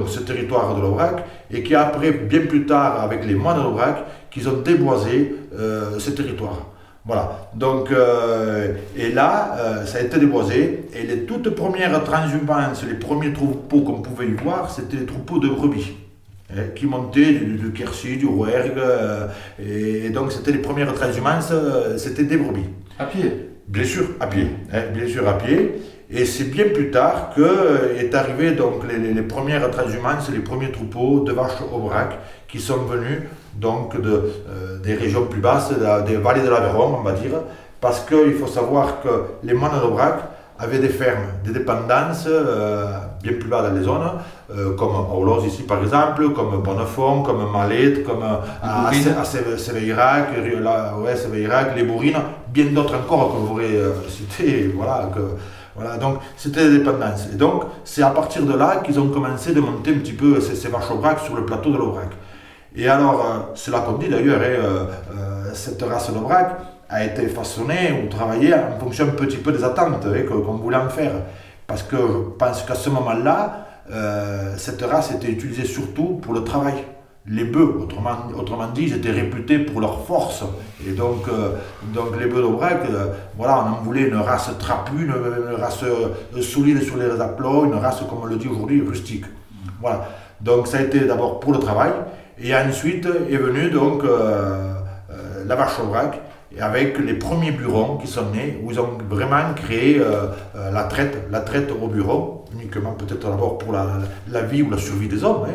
donc ce territoire de l'Aubrac et qui après, bien plus tard, avec les moines de l'Aubrac, qu'ils ont déboisé ce territoire. Voilà, donc, et là, ça a été déboisé, et les toutes premières transhumances, les premiers troupeaux qu'on pouvait y voir, c'était les troupeaux de brebis, qui montaient du Quercy, du Rouergue, et donc c'était les premières transhumances, c'était des brebis. À pied? Bien sûr, à pied, bien sûr à pied, et c'est bien plus tard que est arrivé donc les premières transhumances, les premiers troupeaux de vaches Aubrac qui sont venus donc des régions plus basses, des vallées de l'Aveyron, on va dire, parce qu'il faut savoir que les moines d'Aubrac avaient des fermes, des dépendances bien plus bas dans les zones, comme Orloz ici par exemple, comme Bonnefond, comme Malette, comme à Séveirac, Séveirac, les Bourrines, bien d'autres encore que vous pourrez citer, voilà, voilà, donc c'était des dépendances. Et donc c'est à partir de là qu'ils ont commencé de monter un petit peu ces vaches Aubrac sur le plateau de l'Aubrac. Et alors, c'est là qu'on dit d'ailleurs, cette race d'Aubrac a été façonnée ou travaillée en fonction un petit peu des attentes qu'on voulait en faire. Parce que je pense qu'à ce moment-là, cette race était utilisée surtout pour le travail. Les bœufs, autrement dit, ils étaient réputés pour leur force. Et donc les bœufs d'Aubrac, voilà, on en voulait une race trapue, une race solide sur les aplots, une race, comme on le dit aujourd'hui, rustique. Voilà. Donc ça a été d'abord pour le travail. Et ensuite est venue donc la vache Aubrac, avec les premiers burons qui sont nés, où ils ont vraiment créé la traite au buron, uniquement peut-être d'abord pour la vie ou la survie des hommes,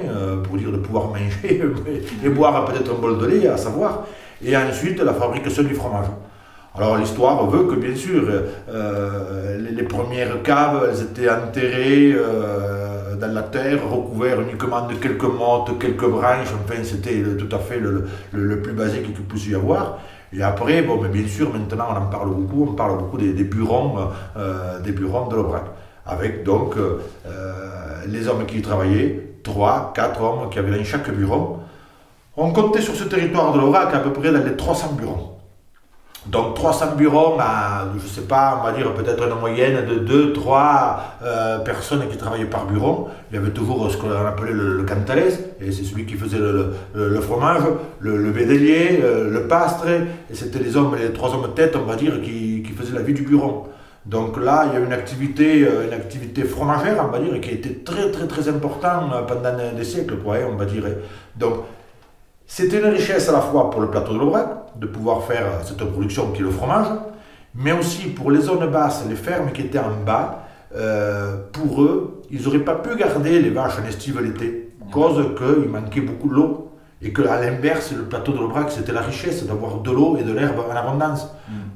pour dire de pouvoir manger et boire peut-être un bol de lait, à savoir, et ensuite la fabrication du fromage. Alors l'histoire veut que bien sûr les premières caves elles étaient enterrées dans la terre, recouvertes uniquement de quelques mottes, quelques branches, enfin c'était tout à fait le plus basique qu'il puisse y avoir. Et après, bon, mais bien sûr maintenant on parle beaucoup des burons de l'Aubrac, avec donc les hommes qui y travaillaient, 3, 4 hommes qui avaient dans chaque buron. On comptait sur ce territoire de l'Aubrac à peu près dans les 300 burons. Donc 300 burons à, je ne sais pas, on va dire peut-être une moyenne de 2-3 personnes qui travaillaient par buron. Il y avait toujours ce qu'on appelait le cantalès, et c'est celui qui faisait le fromage, le védélier, le pastre, et c'était les 3 hommes têtes, on va dire, qui faisaient la vie du buron. Donc là, il y a une activité fromagère, on va dire, qui a été très très très importante pendant des siècles, quoi, on va dire. Donc, c'était une richesse à la fois pour le plateau de l'Aubrac, de pouvoir faire cette production qui est le fromage, mais aussi pour les zones basses, les fermes qui étaient en bas, pour eux, ils n'auraient pas pu garder les vaches en estive l'été, cause qu'il manquait beaucoup de l'eau, et qu'à l'inverse, le plateau de l'Aubrac, c'était la richesse d'avoir de l'eau et de l'herbe en abondance.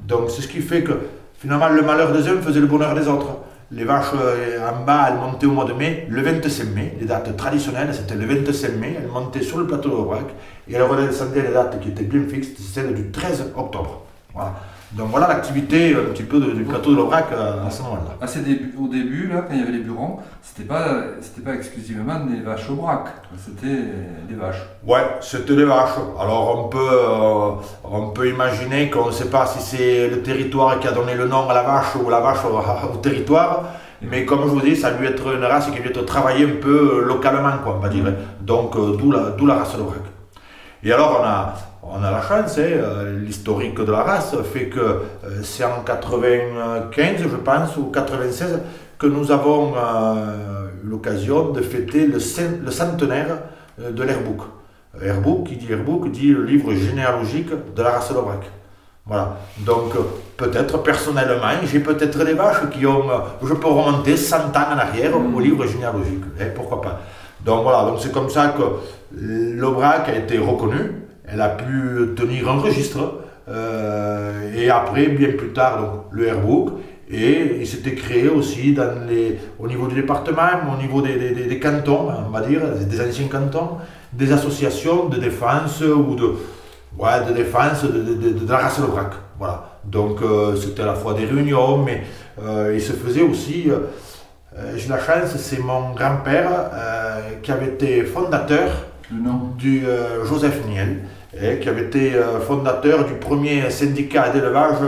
Donc c'est ce qui fait que finalement le malheur des uns faisait le bonheur des autres. Les vaches en bas, elles montaient au mois de mai, le 25 mai, les dates traditionnelles, c'était le 25 mai, elles montaient sur le plateau de l'Aubrac, et elles redescendaient les dates qui étaient bien fixes, c'est celle du 13 octobre. Voilà. Donc voilà l'activité un petit peu du plateau de l'Aubrac à ce moment-là. Au début, là, quand il y avait les burons, c'était pas exclusivement des vaches Aubrac, c'était des vaches. Ouais, c'était des vaches. Alors on peut imaginer qu'on ne sait pas si c'est le territoire qui a donné le nom à la vache ou la vache au territoire, mais comme je vous dis, ça a dû être une race qui a dû être travaillée un peu localement, quoi, on va dire. Donc d'où la race d'Aubrac. Et alors on a la chance, l'historique de la race fait que c'est en 95, je pense, ou 96, que nous avons eu l'occasion de fêter le centenaire de l'Airbook. Airbook dit le livre généalogique de la race d'Aubrac. Voilà, donc peut-être personnellement, j'ai peut-être des vaches je peux remonter 100 ans en arrière au livre généalogique, pourquoi pas. Donc voilà, donc c'est comme ça que l'Aubrac a été reconnu, elle a pu tenir un registre, et après, bien plus tard, donc, le Airbook, et il s'était créé aussi au niveau du département, au niveau des cantons, on va dire, des anciens cantons, des associations de défense de défense de la race d'Aubrac. Voilà. Donc c'était à la fois des réunions, mais il se faisait aussi, j'ai la chance, c'est mon grand-père qui avait été fondateur du Joseph Niel, qui avait été fondateur du premier syndicat d'élevage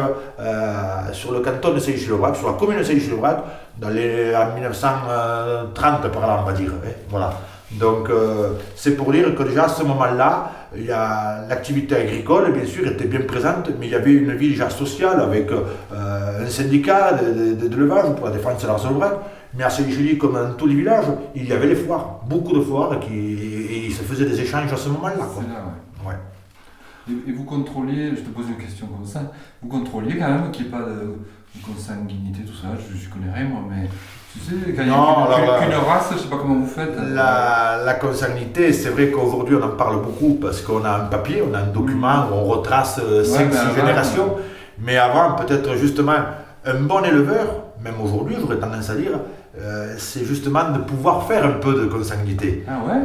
sur le canton de Sailly-Chilaubrac, sur la commune de Sailly-Chilaubrac, en 1930 par là, on va dire. Hein, voilà. Donc c'est pour dire que déjà à ce moment-là, l'activité agricole, bien sûr, était bien présente, mais il y avait une vie déjà sociale avec un syndicat d'élevage pour la défense de la Aubrac. Mais à Saint-Julie, comme dans tous les villages, il y avait les foires, beaucoup de foires, et il se faisait des échanges à ce moment-là. C'est là, ouais. Ouais. Et vous contrôliez, je te pose une question comme ça, vous contrôliez quand même qu'il n'y ait pas de consanguinité, tout ça, je ne connais rien moi, mais tu sais, quand il n'y a qu'une race, je ne sais pas comment vous faites. La consanguinité, c'est vrai qu'aujourd'hui on en parle beaucoup parce qu'on a un papier, on a un document où on retrace 5-6 générations, mais avant peut-être justement un bon éleveur, même aujourd'hui j'aurais tendance à dire, c'est justement de pouvoir faire un peu de consanguinité. Ah ouais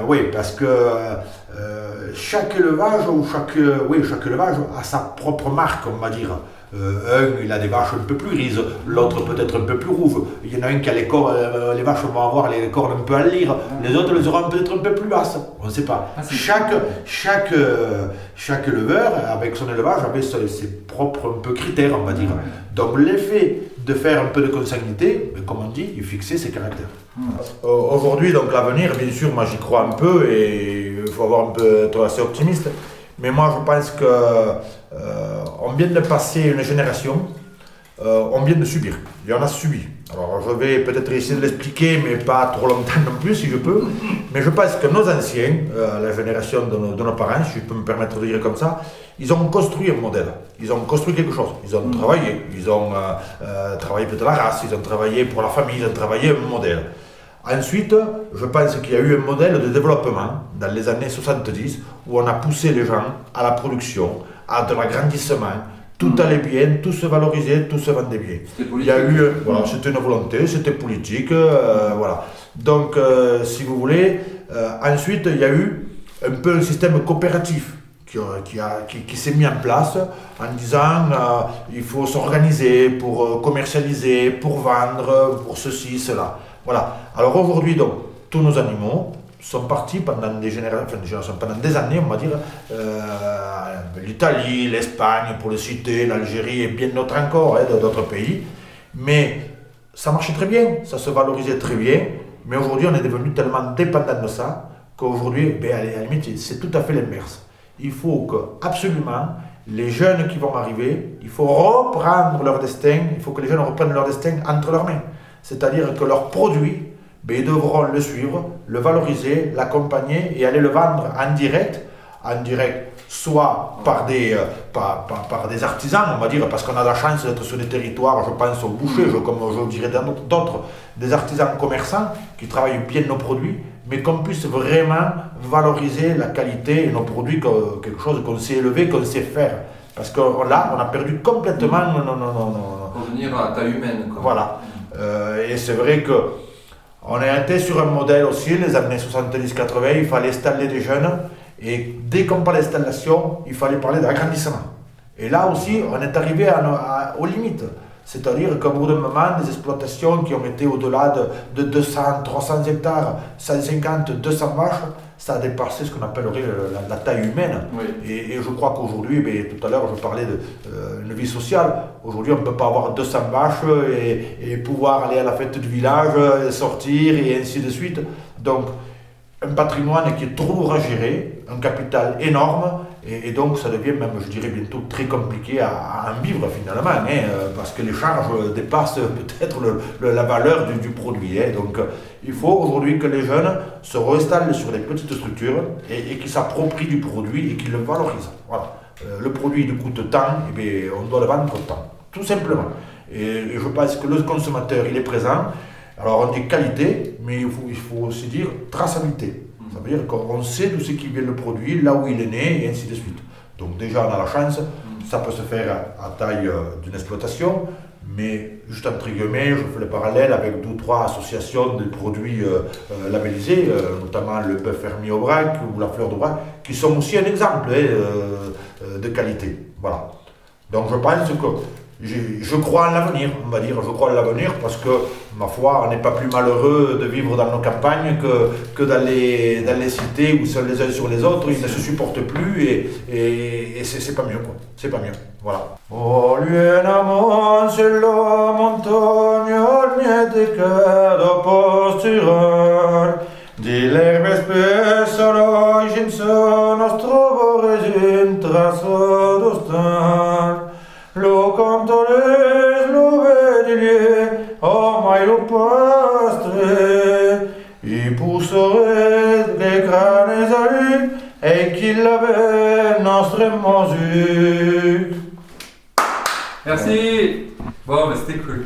Oui, parce que chaque élevage chaque élevage a sa propre marque, on va dire. Un, il a des vaches un peu plus grises, l'autre peut-être un peu plus rouges. Il y en a un qui a les cornes, les vaches vont avoir les cornes un peu à lire, les autres les auront peut-être un peu plus basses, on ne sait pas. Chaque éleveur, avec son élevage, avait ses propres un peu critères, on va dire. Donc l'effet de faire un peu de consanguinité, comme on dit, il fixait ses caractères. Aujourd'hui, donc l'avenir, bien sûr, moi j'y crois un peu et il faut avoir un peu être assez optimiste. Mais moi je pense que on vient de passer une génération, on vient de subir, et on a subi. Alors je vais peut-être essayer de l'expliquer, mais pas trop longtemps non plus si je peux. Mais je pense que nos anciens, la génération de nos parents, si je peux me permettre de dire comme ça, ils ont construit un modèle, ils ont construit quelque chose, ils ont travaillé, ils ont travaillé pour la race, ils ont travaillé pour la famille, ils ont travaillé un modèle. Ensuite, je pense qu'il y a eu un modèle de développement dans les années 70 où on a poussé les gens à la production, à de l'agrandissement, tout allait bien, tout se valorisait, tout se vendait bien. Il y a eu, voilà, c'était une volonté, c'était politique, voilà. Donc, si vous voulez, ensuite il y a eu un peu un système coopératif qui s'est mis en place en disant il faut s'organiser pour commercialiser, pour vendre, pour ceci, cela. Voilà. Alors aujourd'hui, donc, tous nos animaux sont partis pendant des générations, pendant des années, on va dire, l'Italie, l'Espagne, pour le citer, l'Algérie et bien d'autres encore, d'autres pays. Mais ça marchait très bien, ça se valorisait très bien. Mais aujourd'hui, on est devenu tellement dépendant de ça qu'aujourd'hui, à la limite, c'est tout à fait l'inverse. Il faut que, absolument, les jeunes qui vont arriver, il faut reprendre leur destin, il faut que les jeunes reprennent leur destin entre leurs mains. C'est-à-dire que leurs produits, ils devront le suivre, le valoriser, l'accompagner et aller le vendre en direct soit par des artisans, on va dire, parce qu'on a la chance d'être sur des territoires, je pense aux bouchers, comme je dirais d'autres, des artisans commerçants qui travaillent bien nos produits, mais qu'on puisse vraiment valoriser la qualité et nos produits, quelque chose qu'on sait élever, qu'on sait faire. Parce que là, on a perdu complètement revenir à la taille humaine. Quoi. Voilà. Et c'est vrai qu'on a été sur un modèle aussi, les années 70-80, il fallait installer des jeunes, et dès qu'on parlait d'installation, il fallait parler d'agrandissement. Et là aussi, on est arrivé aux limites. C'est-à-dire qu'au bout d'un moment, des exploitations qui ont été au-delà de 200, 300 hectares, 150, 200 vaches, ça a dépassé ce qu'on appellerait la taille humaine. Oui. Et je crois qu'aujourd'hui, tout à l'heure je parlais d'une vie sociale, aujourd'hui on ne peut pas avoir 200 vaches et pouvoir aller à la fête du village, sortir et ainsi de suite. Donc un patrimoine qui est trop à gérer, un capital énorme, et donc ça devient même, je dirais, bientôt très compliqué à en vivre finalement, parce que les charges dépassent peut-être la valeur du produit. Donc il faut aujourd'hui que les jeunes se réinstallent sur des petites structures et qu'ils s'approprient du produit et qu'ils le valorisent. Voilà. Le produit il coûte tant, on doit le vendre tant, tout simplement. Et je pense que le consommateur, il est présent. Alors on dit qualité, mais il faut aussi dire traçabilité. Ça veut dire qu'on sait d'où c'est qui vient le produit, là où il est né, et ainsi de suite. Donc déjà on a la chance, ça peut se faire à taille d'une exploitation, mais juste entre guillemets, je fais le parallèle avec 2 ou 3 associations de produits labellisés, notamment le bœuf fermier Aubrac ou la fleur d'Aubrac, qui sont aussi un exemple de qualité. Voilà. Donc je pense que je crois en l'avenir, on va dire, je crois en l'avenir parce que, ma foi, on n'est pas plus malheureux de vivre dans nos campagnes que dans les cités où seuls les uns sur les autres, ils ne se supportent plus et c'est pas mieux, quoi. C'est pas mieux, voilà. Oh, l'uenamon sulla montagna, niente che dopo stirar, di l'erbe spessa l'oiginso nostro vorrei traso d'ostan. Lo cantores, lo vedilier, oh mai lo pastre, i pousserait les crânes à lui, et qu'il avait notre musique. Merci. Bon, bah, c'était cool.